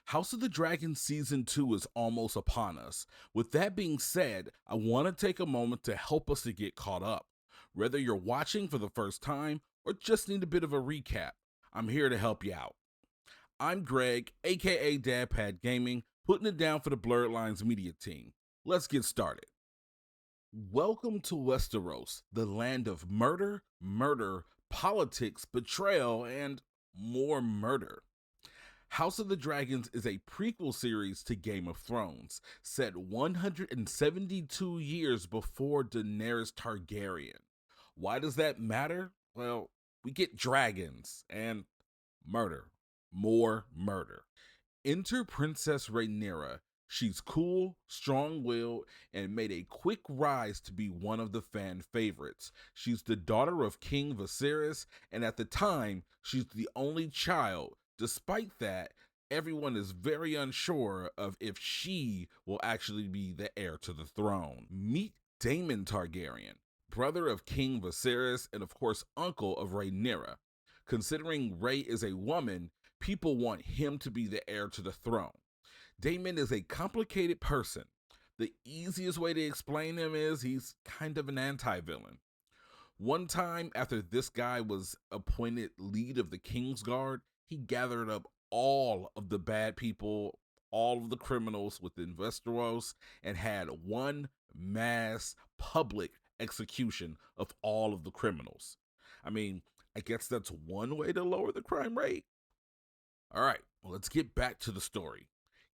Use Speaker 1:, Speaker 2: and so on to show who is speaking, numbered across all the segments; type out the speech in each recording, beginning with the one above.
Speaker 1: House of the Dragon Season 2 is almost upon us. With that being said, I want to take a moment to help us to get caught up. Whether you're watching for the first time or just need a bit of a recap, I'm here to help you out. I'm Greg, aka Dadpad Gaming, putting it down for the Blerd Lines Media team. Let's get started. Welcome to Westeros, the land of murder, politics, betrayal, and more murder. House of the Dragons is a prequel series to Game of Thrones, set 172 years before Daenerys Targaryen. Why does that matter? Well, we get dragons and murder. More murder. Enter Princess Rhaenyra. She's cool, strong-willed, and made a quick rise to be one of the fan favorites. She's the daughter of King Viserys, and at the time, she's the only child. Despite that, everyone is very unsure of if she will actually be the heir to the throne. Meet Daemon Targaryen, brother of King Viserys, and of course, uncle of Rhaenyra. Considering Rhae is a woman, people want him to be the heir to the throne. Daemon is a complicated person. The easiest way to explain him is he's kind of an anti-villain. One time, after this guy was appointed lead of the Kingsguard, he gathered up all of the bad people, all of the criminals within Westeros, and had one mass public execution of all of the criminals. I mean, I guess that's one way to lower the crime rate. All right, well, let's get back to the story.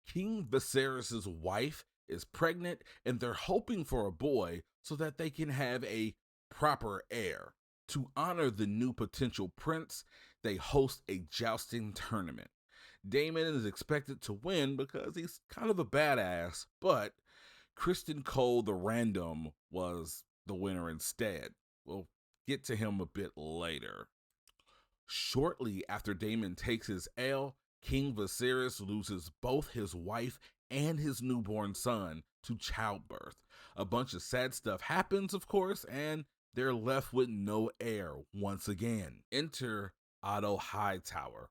Speaker 1: King Viserys' wife is pregnant, and they're hoping for a boy so that they can have a proper heir. To honor the new potential prince, they host a jousting tournament. Daemon is expected to win because he's kind of a badass, but Kristen Cole the Random was the winner instead. We'll get to him a bit later. Shortly after Daemon takes his L, King Viserys loses both his wife and his newborn son to childbirth. A bunch of sad stuff happens, of course, and they're left with no heir once again. Enter Otto Hightower,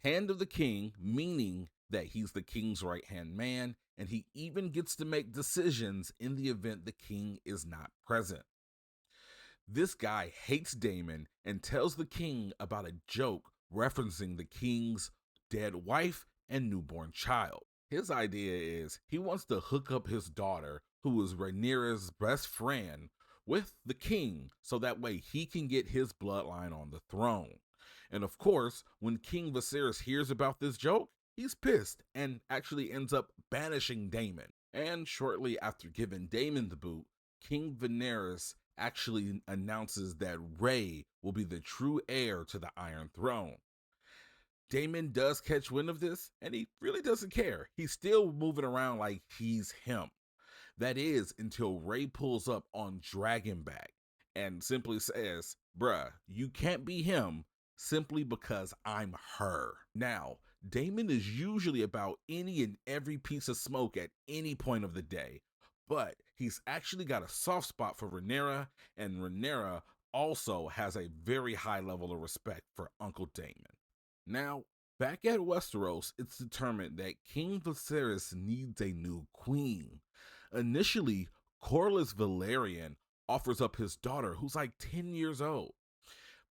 Speaker 1: Hand of the King, meaning that he's the king's right-hand man, and he even gets to make decisions in the event the king is not present. This guy hates Daemon and tells the king about a joke referencing the king's dead wife and newborn child. His idea is he wants to hook up his daughter, who is Rhaenyra's best friend, with the king so that way he can get his bloodline on the throne. And of course, when King Viserys hears about this joke, he's pissed and actually ends up banishing Daemon. And shortly after giving Daemon the boot, King Viserys actually announces that Rhae will be the true heir to the Iron Throne. Daemon does catch wind of this, and he really doesn't care. He's still moving around like he's him. That is until Rhae pulls up on Dragonback and simply says, bruh, you can't be him simply because I'm her. Now, Daemon is usually about any and every piece of smoke at any point of the day, but he's actually got a soft spot for Rhaenyra, and Rhaenyra also has a very high level of respect for Uncle Daemon. Now, back at Westeros, it's determined that King Viserys needs a new queen. Initially, Corlys Velaryon offers up his daughter, who's like 10 years old.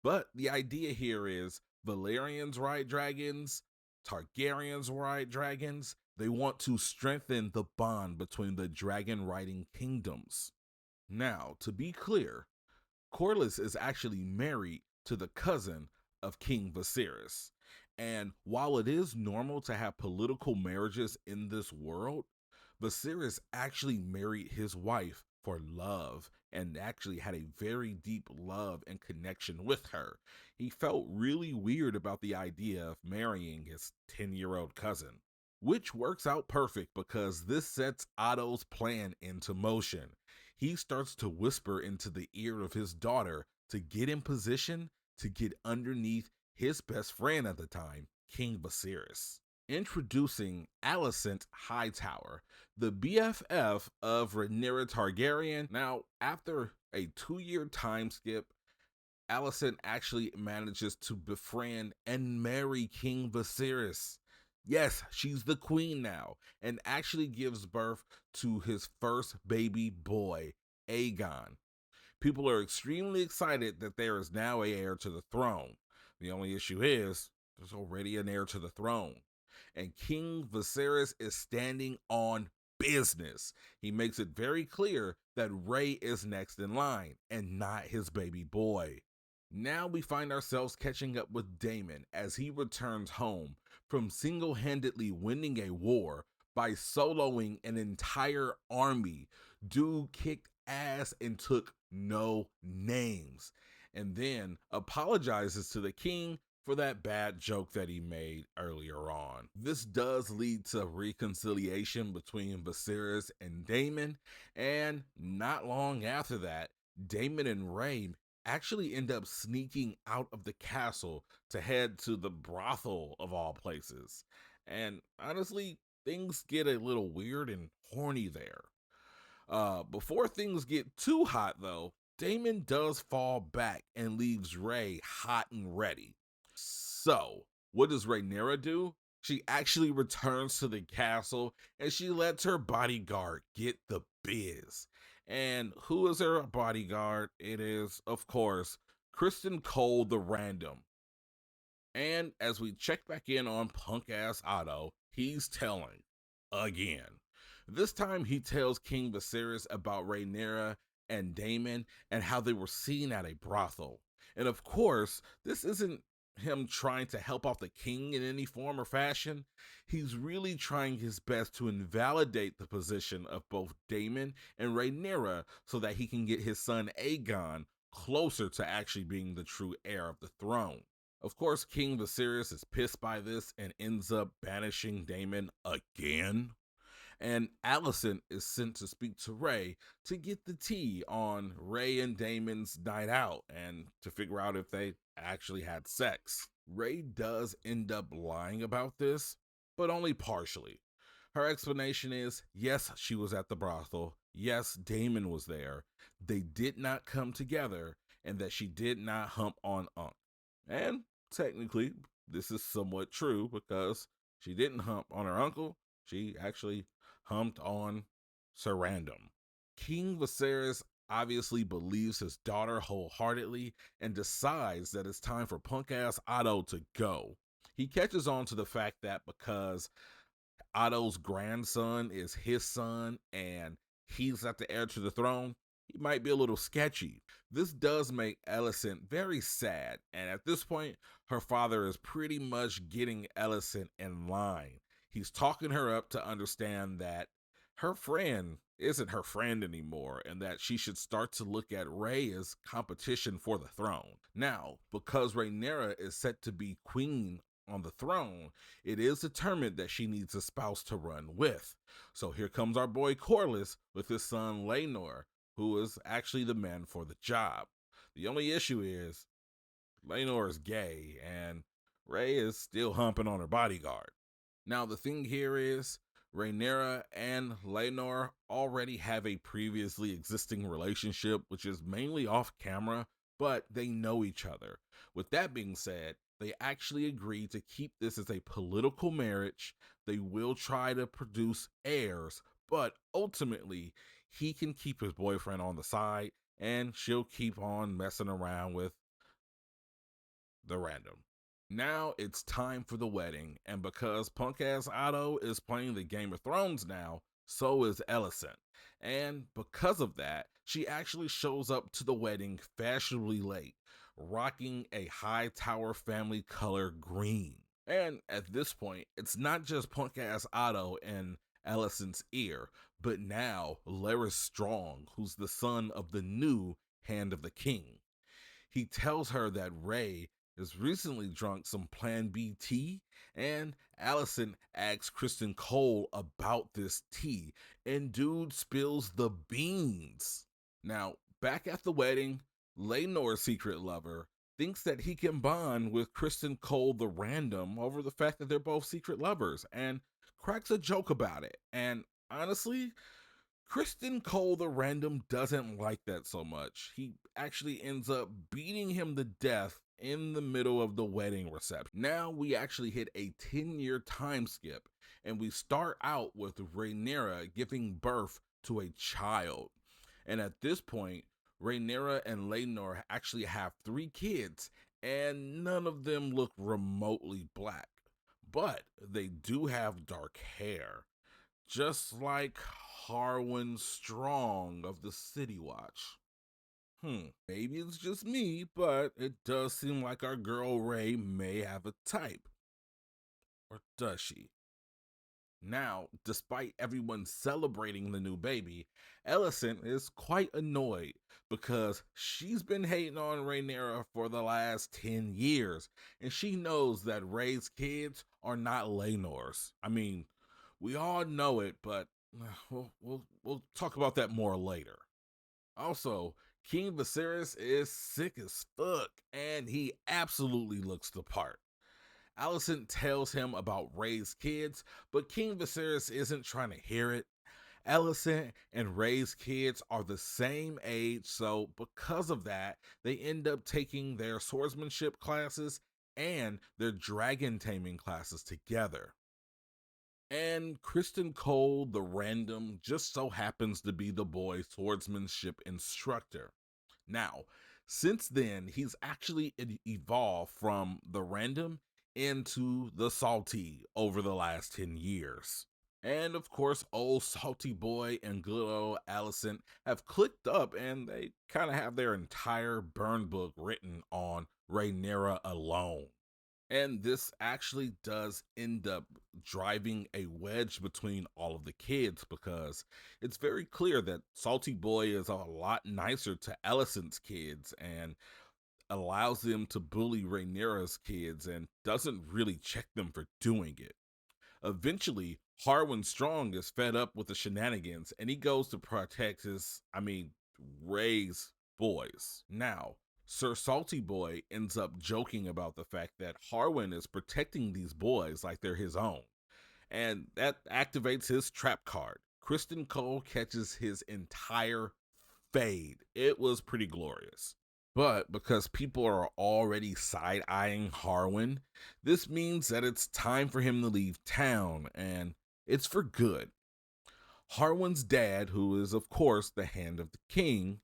Speaker 1: But the idea here is Velaryons ride dragons, Targaryens ride dragons. They want to strengthen the bond between the dragon-riding kingdoms. Now, to be clear, Corlys is actually married to the cousin of King Viserys. And while it is normal to have political marriages in this world, Viserys actually married his wife for love and actually had a very deep love and connection with her. He felt really weird about the idea of marrying his 10-year-old cousin, which works out perfect because this sets Otto's plan into motion. He starts to whisper into the ear of his daughter to get in position to get underneath his best friend at the time, King Viserys. Introducing Alicent Hightower, the BFF of Rhaenyra Targaryen. Now, after a 2-year time skip, Alicent actually manages to befriend and marry King Viserys. Yes, she's the queen now, and actually gives birth to his first baby boy, Aegon. People are extremely excited that there is now a heir to the throne. The only issue is there's already an heir to the throne, and King Viserys is standing on business. He makes it very clear that Rey is next in line and not his baby boy. Now we find ourselves catching up with Daemon as he returns home from single handedly winning a war by soloing an entire army. Dude kicked ass and took no names, and then apologizes to the king for that bad joke that he made earlier on. This does lead to reconciliation between Viserys and Daemon, and not long after that, Daemon and Rey actually end up sneaking out of the castle to head to the brothel of all places. And honestly, things get a little weird and horny there. Before things get too hot, though, Damon does fall back and leaves Rey hot and ready. So, what does Rhaenyra do? She actually returns to the castle and she lets her bodyguard get the biz. And who is her bodyguard? It is, of course, Kristen Cole the Random. And as we check back in on punk ass Otto, he's telling again. This time he tells King Viserys about Rhaenyra and Daemon and how they were seen at a brothel. And of course, this isn't him trying to help out the king in any form or fashion. He's really trying his best to invalidate the position of both Daemon and Rhaenyra so that he can get his son Aegon closer to actually being the true heir of the throne. Of course, King Viserys is pissed by this and ends up banishing Daemon again. And Alicent is sent to speak to Rey to get the tea on Rey and Daemon's night out and to figure out if they actually had sex. Rey does end up lying about this, but only partially. Her explanation is yes, she was at the brothel. Yes, Daemon was there. They did not come together, and that she did not hump on Unc. And technically, this is somewhat true because she didn't hump on her uncle. She actually humped on Sir Random. King Viserys obviously believes his daughter wholeheartedly and decides that it's time for punk ass Otto to go. He catches on to the fact that because Otto's grandson is his son and he's not the heir to the throne, he might be a little sketchy. This does make Alicent very sad, and at this point, her father is pretty much getting Alicent in line. He's talking her up to understand that her friend isn't her friend anymore and that she should start to look at Rey as competition for the throne. Now, because Rhaenyra is set to be queen on the throne, it is determined that she needs a spouse to run with. So here comes our boy Corlys with his son Laenor, who is actually the man for the job. The only issue is Laenor is gay and Rey is still humping on her bodyguard. Now the thing here is Rhaenyra and Laenor already have a previously existing relationship, which is mainly off camera, but they know each other. With that being said, they actually agreed to keep this as a political marriage. They will try to produce heirs, but ultimately, he can keep his boyfriend on the side and she'll keep on messing around with the Random. Now it's time for the wedding, and because punk ass Otto is playing the Game of Thrones now, so is Alicent. And because of that, she actually shows up to the wedding fashionably late, rocking a high tower family color green. And at this point, it's not just punk ass Otto in Alicent's ear, but now Larys Strong, who's the son of the new Hand of the King. He tells her that Rey has recently drunk some Plan B tea, and Alicent asks Kristen Cole about this tea, and dude spills the beans. Now, back at the wedding, Laenor's secret lover thinks that he can bond with Kristen Cole the Random over the fact that they're both secret lovers, and cracks a joke about it. And honestly, Kristen Cole the Random doesn't like that so much. He actually ends up beating him to death in the middle of the wedding reception. Now we actually hit a 10-year time skip, and we start out with Rhaenyra giving birth to a child. And at this point, Rhaenyra and Laenor actually have 3 kids, and none of them look remotely black. But they do have dark hair, just like Harwin Strong of the City Watch. Maybe it's just me, but it does seem like our girl Ray may have a type. Or does she? Now, despite everyone celebrating the new baby, Alicent is quite annoyed because she's been hating on Rhaenyra for the last 10 years, and she knows that Ray's kids are not Laenor's. I mean, we all know it, but we'll talk about that more later. Also, King Viserys is sick as fuck, and he absolutely looks the part. Alicent tells him about Ray's kids, but King Viserys isn't trying to hear it. Alicent and Ray's kids are the same age, so because of that, they end up taking their swordsmanship classes and their dragon taming classes together. And Criston Cole, the random, just so happens to be the boy's swordsmanship instructor. Now, since then, he's actually evolved from the random into the salty over the last 10 years. And of course, old salty boy and good old Alicent have clicked up, and they kind of have their entire burn book written on Rhaenyra alone. And this actually does end up driving a wedge between all of the kids, because it's very clear that Salty Boy is a lot nicer to Alicent's kids and allows them to bully Rhaenyra's kids and doesn't really check them for doing it. Eventually, Harwin Strong is fed up with the shenanigans, and he goes to protect Ray's boys. Now, Sir Salty Boy ends up joking about the fact that Harwin is protecting these boys like they're his own, and that activates his trap card. Criston Cole catches his entire fade. It was pretty glorious. But because people are already side-eyeing Harwin, this means that it's time for him to leave town, and it's for good. Harwin's dad, who is of course the Hand of the King,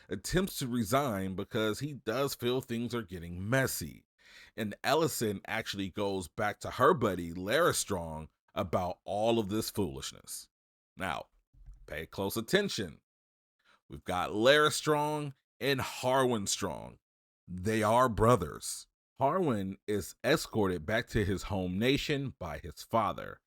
Speaker 1: attempts to resign because he does feel things are getting messy. And Alicent actually goes back to her buddy Larys Strong about all of this foolishness. Now, pay close attention. We've got Larys Strong and Harwin Strong. They are brothers. Harwin is escorted back to his home nation by his father.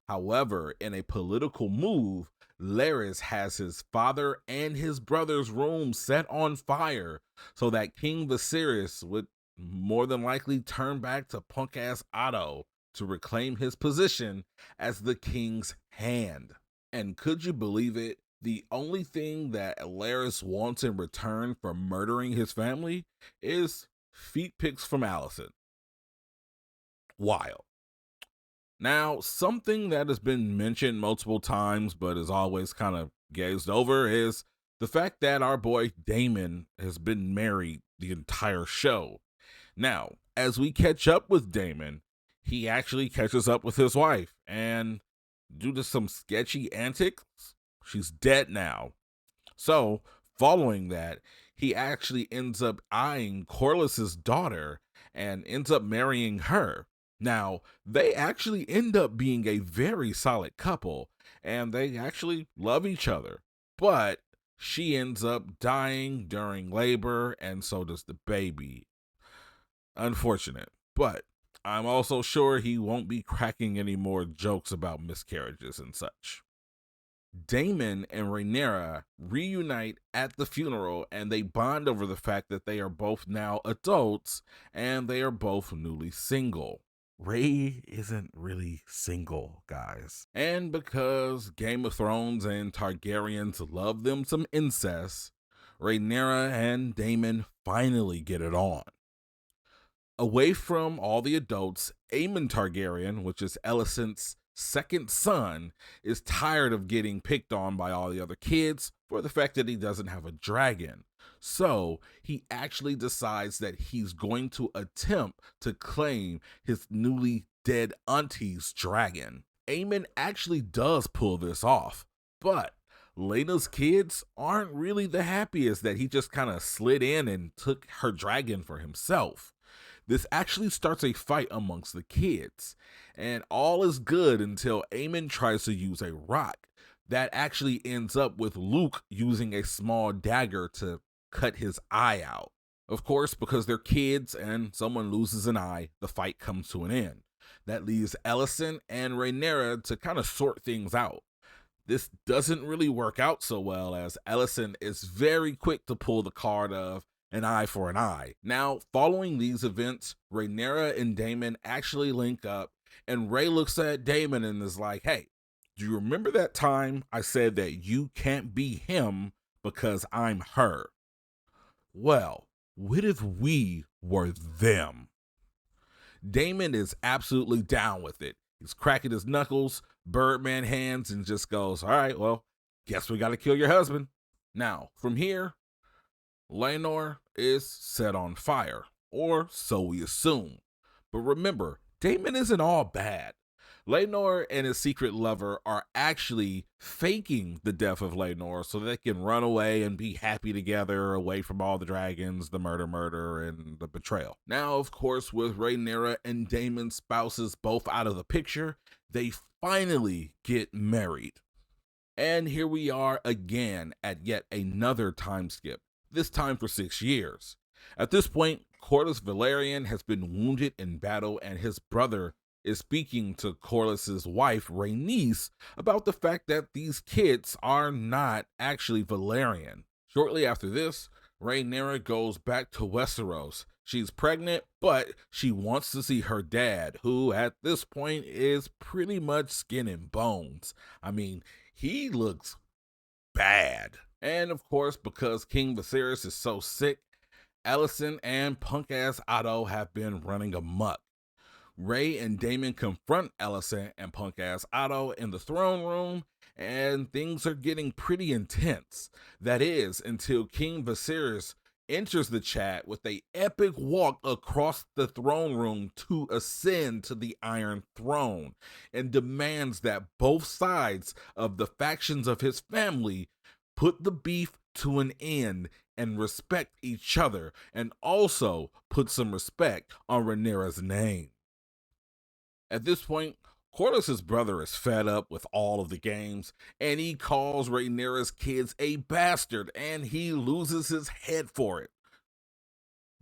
Speaker 1: However, in a political move, Larys has his father and his brother's room set on fire so that King Viserys would more than likely turn back to punk-ass Otto to reclaim his position as the king's hand. And could you believe it? The only thing that Larys wants in return for murdering his family is feet pics from Alicent. Wild. Now, something that has been mentioned multiple times but is always kind of gazed over is the fact that our boy Daemon has been married the entire show. Now, as we catch up with Daemon, he actually catches up with his wife, and due to some sketchy antics, she's dead now. So, following that, he actually ends up eyeing Corlys's daughter and ends up marrying her. Now, they actually end up being a very solid couple, and they actually love each other. But she ends up dying during labor, and so does the baby. Unfortunate. But I'm also sure he won't be cracking any more jokes about miscarriages and such. Daemon and Rhaenyra reunite at the funeral, and they bond over the fact that they are both now adults and they are both newly single. Ray isn't really single, guys. And because Game of Thrones and Targaryens love them some incest, Rhaenyra and Daemon finally get it on. Away from all the adults, Aemon Targaryen, which is Alicent's second son, is tired of getting picked on by all the other kids for the fact that he doesn't have a dragon. So he actually decides that he's going to attempt to claim his newly dead auntie's dragon. Aemon actually does pull this off, but Lena's kids aren't really the happiest that he just kind of slid in and took her dragon for himself. This actually starts a fight amongst the kids, and all is good until Aemon tries to use a rock. That actually ends up with Luke using a small dagger to cut his eye out. Of course, because they're kids and someone loses an eye, the fight comes to an end. That leaves Ellison and Rhaenyra to kind of sort things out. This doesn't really work out so well, as Ellison is very quick to pull the card of an eye for an eye. Now, following these events, Rhaenyra and Daemon actually link up, and Rhae looks at Daemon and is like, hey, do you remember that time I said that you can't be him because I'm her? Well, what if we were them? Daemon is absolutely down with it. He's cracking his knuckles, Birdman hands, and just goes, all right, well, guess we gotta kill your husband. Now, from here, Laenor is set on fire, or so we assume. But remember, Daemon isn't all bad. Laenor and his secret lover are actually faking the death of Laenor so they can run away and be happy together away from all the dragons, the murder, and the betrayal. Now, of course, with Rhaenyra and Daemon's spouses both out of the picture, they finally get married. And here we are again at yet another time skip, this time for 6 years. At this point, Corlys Velaryon has been wounded in battle, and his brother is speaking to Corlys's wife, Rhaenys, about the fact that these kids are not actually Velaryon. Shortly after this, Rhaenyra goes back to Westeros. She's pregnant, but she wants to see her dad, who at this point is pretty much skin and bones. I mean, he looks bad. And of course, because King Viserys is so sick, Ellison and punk-ass Otto have been running amok. Rhae and Daemon confront Ellison and punk-ass Otto in the throne room, and things are getting pretty intense. That is, until King Viserys enters the chat with an epic walk across the throne room to ascend to the Iron Throne, and demands that both sides of the factions of his family put the beef to an end and respect each other, and also put some respect on Rhaenyra's name. At this point, Corlys's brother is fed up with all of the games, and he calls Rhaenyra's kids a bastard, and he loses his head for it.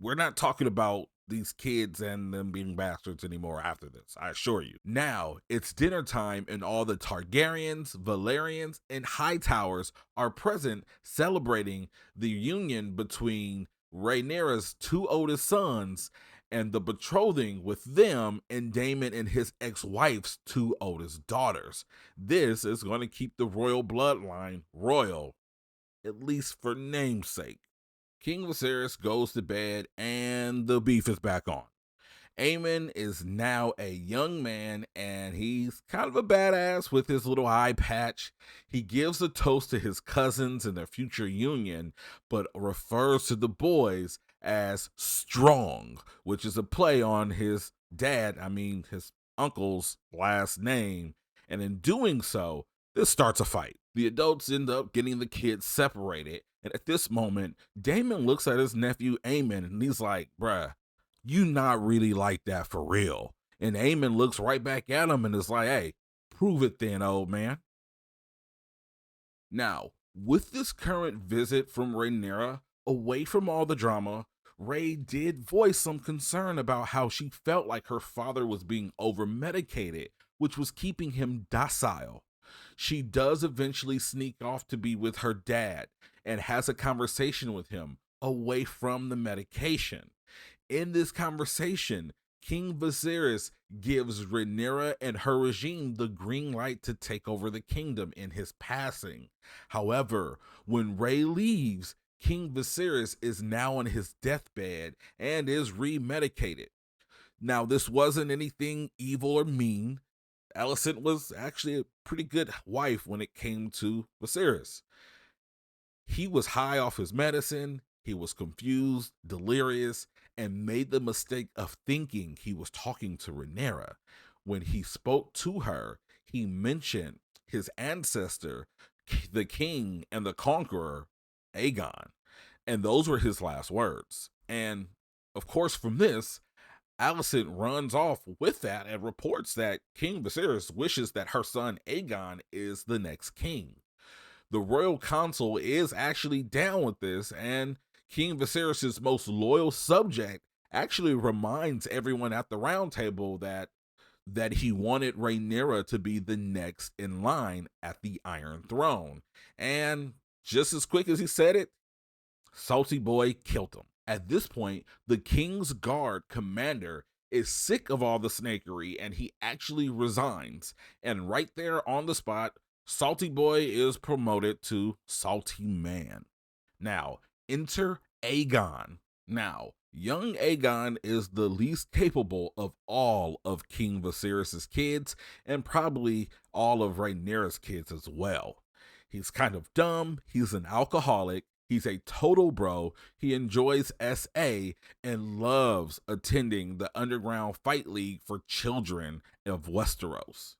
Speaker 1: We're not talking about these kids and them being bastards anymore after this, I assure you. Now, it's dinner time, and all the Targaryens, Velaryons, and Hightowers are present celebrating the union between Rhaenyra's two oldest sons and the betrothing with them and Daemon and his ex-wife's two oldest daughters. This is going to keep the royal bloodline royal, at least for namesake. King Viserys goes to bed, and the beef is back on. Aemon is now a young man, and he's kind of a badass with his little eye patch. He gives a toast to his cousins and their future union, but refers to the boys as strong, which is a play on his his uncle's last name. And in doing so, this starts a fight. The adults end up getting the kids separated, and at this moment, Daemon looks at his nephew Aemon, and he's like, bruh, you not really like that for real. And Aemon looks right back at him and is like, hey, prove it then, old man. Now, with this current visit from Rhaenyra, away from all the drama, Rhae did voice some concern about how she felt like her father was being over-medicated, which was keeping him docile. She does eventually sneak off to be with her dad and has a conversation with him away from the medication. In this conversation, King Viserys gives Rhaenyra and her regime the green light to take over the kingdom in his passing. However, when Rhae leaves, King Viserys is now on his deathbed and is remedicated. Now, this wasn't anything evil or mean. Alicent was actually a pretty good wife when it came to Viserys. He was high off his medicine, he was confused, delirious, and made the mistake of thinking he was talking to Rhaenyra. When he spoke to her, he mentioned his ancestor, the king and the conqueror, Aegon. And those were his last words. And of course, from this, Alicent runs off with that and reports that King Viserys wishes that her son Aegon is the next king. The royal council is actually down with this, and King Viserys' most loyal subject actually reminds everyone at the round table that he wanted Rhaenyra to be the next in line at the Iron Throne. And just as quick as he said it, Salty Boy killed him. At this point, the King's Guard commander is sick of all the snakery and he actually resigns. And right there on the spot, Salty Boy is promoted to Salty Man. Now, enter Aegon. Now, young Aegon is the least capable of all of King Viserys' kids and probably all of Rhaenyra's kids as well. He's kind of dumb, he's an alcoholic, he's a total bro, he enjoys SA and loves attending the Underground Fight League for Children of Westeros.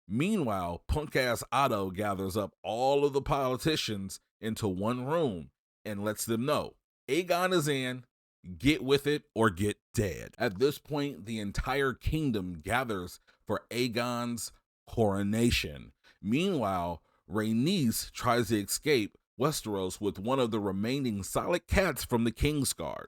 Speaker 1: Meanwhile, punk-ass Otto gathers up all of the politicians into one room and lets them know, Aegon is in, get with it or get dead. At this point, the entire kingdom gathers for Aegon's coronation. Meanwhile, Rhaenys tries to escape Westeros with one of the remaining solid cats from the Kingsguard.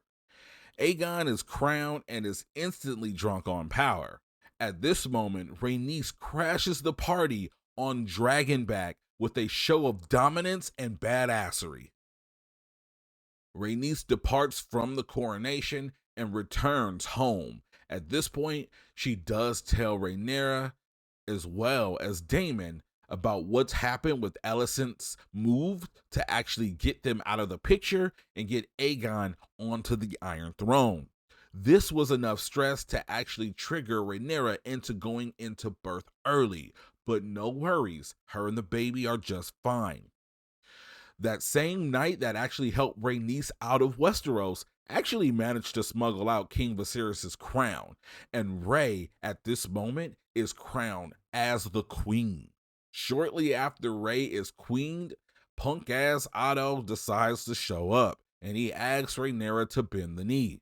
Speaker 1: Aegon is crowned and is instantly drunk on power. At this moment, Rhaenys crashes the party on Dragonback with a show of dominance and badassery. Rhaenys departs from the coronation and returns home. At this point, she does tell Rhaenyra as well as Daemon about what's happened with Alicent's move to actually get them out of the picture and get Aegon onto the Iron Throne. This was enough stress to actually trigger Rhaenyra into going into birth early, but no worries, her and the baby are just fine. That same night that actually helped Rhaenys out of Westeros actually managed to smuggle out King Viserys' crown, and Rhae at this moment is crowned as the queen. Shortly after Rhae is queened, punk-ass Otto decides to show up, and he asks Rhaenyra to bend the knee.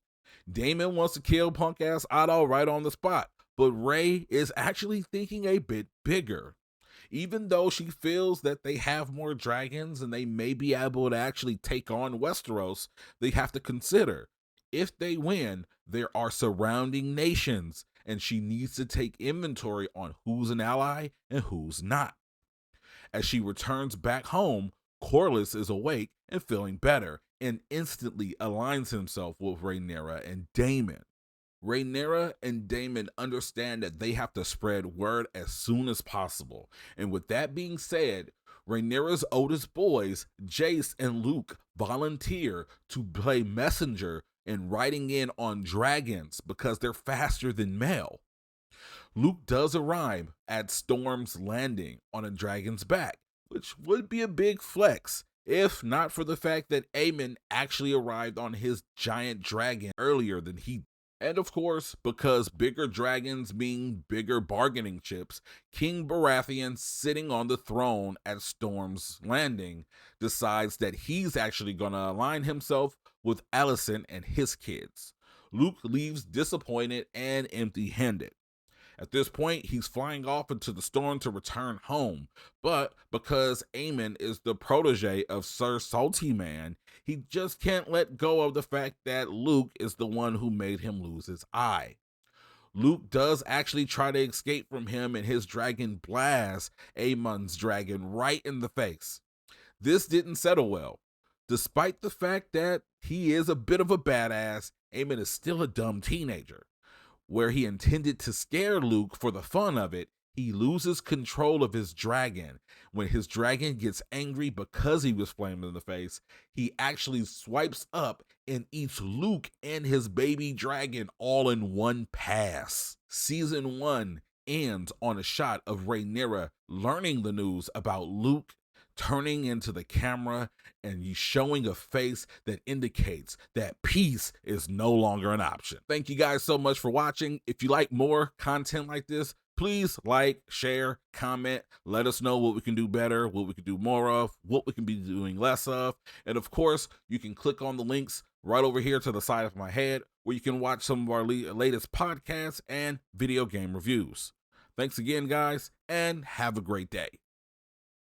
Speaker 1: Daemon wants to kill punk-ass Otto right on the spot, but Rhae is actually thinking a bit bigger. Even though she feels that they have more dragons and they may be able to actually take on Westeros, they have to consider, if they win, there are surrounding nations, and she needs to take inventory on who's an ally and who's not. As she returns back home, Corlys is awake and feeling better, and instantly aligns himself with Rhaenyra and Daemon. Rhaenyra and Daemon understand that they have to spread word as soon as possible, and with that being said, Rhaenyra's oldest boys, Jace and Luke, volunteer to play messenger and riding in on dragons because they're faster than Mel. Luke does arrive at Storm's Landing on a dragon's back, which would be a big flex, if not for the fact that Aemon actually arrived on his giant dragon earlier than he did. And of course, because bigger dragons mean bigger bargaining chips, King Baratheon, sitting on the throne at Storm's Landing, decides that he's actually going to align himself with Alicent and his kids. Luke leaves disappointed and empty-handed. At this point, he's flying off into the storm to return home, but because Aemon is the protege of Sir Salty Man, he just can't let go of the fact that Luke is the one who made him lose his eye. Luke does actually try to escape from him, and his dragon blasts Aemon's dragon right in the face. This didn't settle well. Despite the fact that he is a bit of a badass, Aemon is still a dumb teenager. Where he intended to scare Luke for the fun of it, he loses control of his dragon. When his dragon gets angry because he was flamed in the face, he actually swipes up and eats Luke and his baby dragon all in one pass. Season 1 ends on a shot of Rhaenyra learning the news about Luke, turning into the camera and showing a face that indicates that peace is no longer an option. Thank you guys so much for watching. If you like more content like this, please like, share, comment, let us know what we can do better, what we can do more of, what we can be doing less of. And of course, you can click on the links right over here to the side of my head where you can watch some of our latest podcasts and video game reviews. Thanks again, guys, and have a great day.